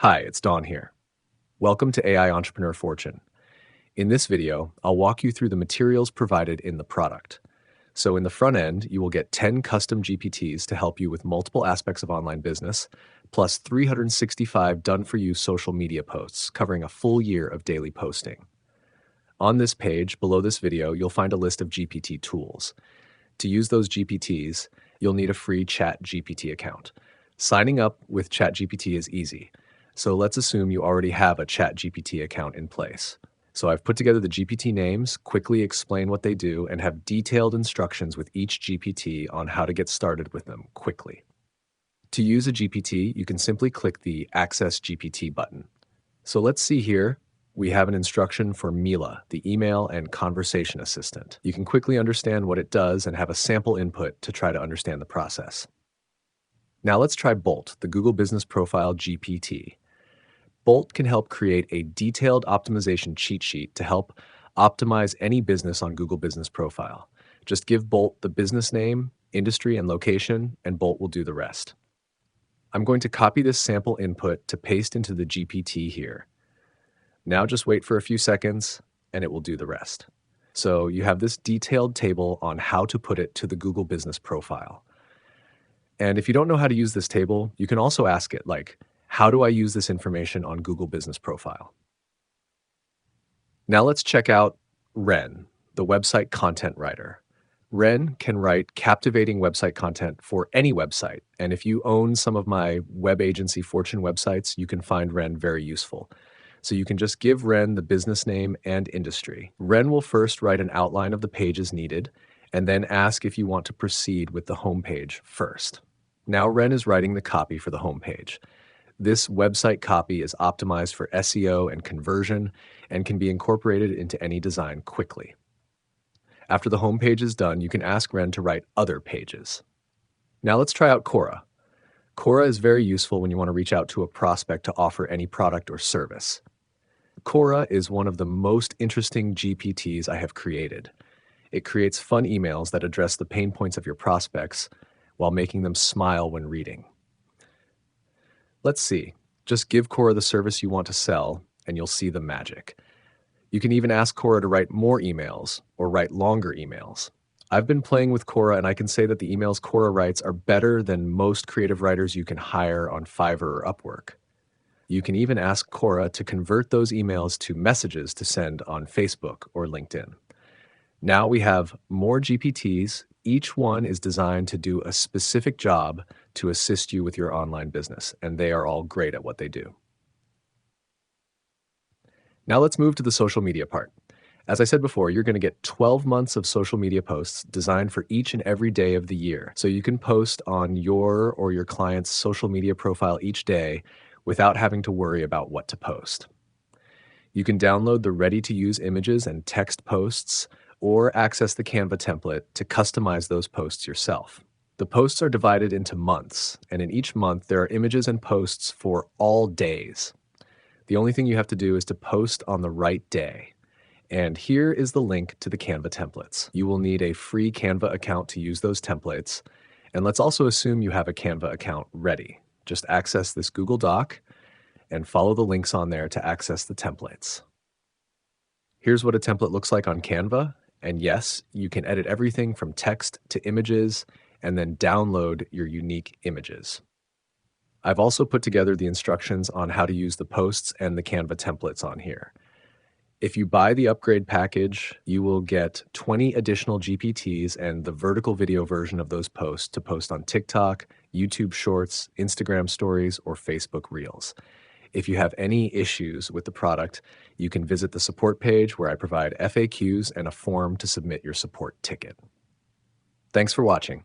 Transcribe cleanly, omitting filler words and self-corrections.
Hi, it's Don here. Welcome to AI Entrepreneur Fortune. In this video, I'll walk you through the materials provided in the product. So in the front end, you will get 10 custom GPTs to help you with multiple aspects of online business, plus 365 done-for-you social media posts covering a full year of daily posting. On this page, below this video, you'll find a list of GPT tools. To use those GPTs, you'll need a free ChatGPT account. Signing up with ChatGPT is easy. So let's assume you already have a ChatGPT account in place. So I've put together the GPT names, quickly explain what they do, and have detailed instructions with each GPT on how to get started with them quickly. To use a GPT, you can simply click the Access GPT button. So let's see here. We have an instruction for Mila, the email and conversation assistant. You can quickly understand what it does and have a sample input to try to understand the process. Now let's try Bolt, the Google Business Profile GPT. Bolt can help create a detailed optimization cheat sheet to help optimize any business on Google Business Profile. Just give Bolt the business name, industry, and location, and Bolt will do the rest. I'm going to copy this sample input to paste into the GPT here. Now just wait for a few seconds, and it will do the rest. So you have this detailed table on how to put it to the Google Business Profile. And if you don't know how to use this table, you can also ask it, like, how do I use this information on Google Business Profile? Now let's check out Ren, the website content writer. Ren can write captivating website content for any website. And if you own some of my web agency Fortune websites, you can find Ren very useful. So you can just give Ren the business name and industry. Ren will first write an outline of the pages needed, and then ask if you want to proceed with the homepage first. Now Ren is writing the copy for the homepage. This website copy is optimized for SEO and conversion and can be incorporated into any design quickly. After the homepage is done, you can ask Ren to write other pages. Now let's try out Cora. Cora is very useful when you want to reach out to a prospect to offer any product or service. Cora is one of the most interesting GPTs I have created. It creates fun emails that address the pain points of your prospects while making them smile when reading. Let's see. Just give Cora the service you want to sell, and you'll see the magic. You can even ask Cora to write more emails or write longer emails. I've been playing with Cora, and I can say that the emails Cora writes are better than most creative writers you can hire on Fiverr or Upwork. You can even ask Cora to convert those emails to messages to send on Facebook or LinkedIn. Now we have more GPTs. Each one is designed to do a specific job to assist you with your online business, and they are all great at what they do. Now let's move to the social media part. As I said before, you're going to get 12 months of social media posts designed for each and every day of the year. So you can post on your or your client's social media profile each day without having to worry about what to post. You can download the ready-to-use images and text posts or access the Canva template to customize those posts yourself. The posts are divided into months, and in each month there are images and posts for all days. The only thing you have to do is to post on the right day. And here is the link to the Canva templates. You will need a free Canva account to use those templates. And let's also assume you have a Canva account ready. Just access this Google Doc and follow the links on there to access the templates. Here's what a template looks like on Canva. And yes, you can edit everything from text to images and then download your unique images. I've also put together the instructions on how to use the posts and the Canva templates on here. If you buy the upgrade package, you will get 20 additional GPTs and the vertical video version of those posts to post on TikTok, YouTube Shorts, Instagram Stories, or Facebook Reels. If you have any issues with the product, you can visit the support page where I provide FAQs and a form to submit your support ticket. Thanks for watching.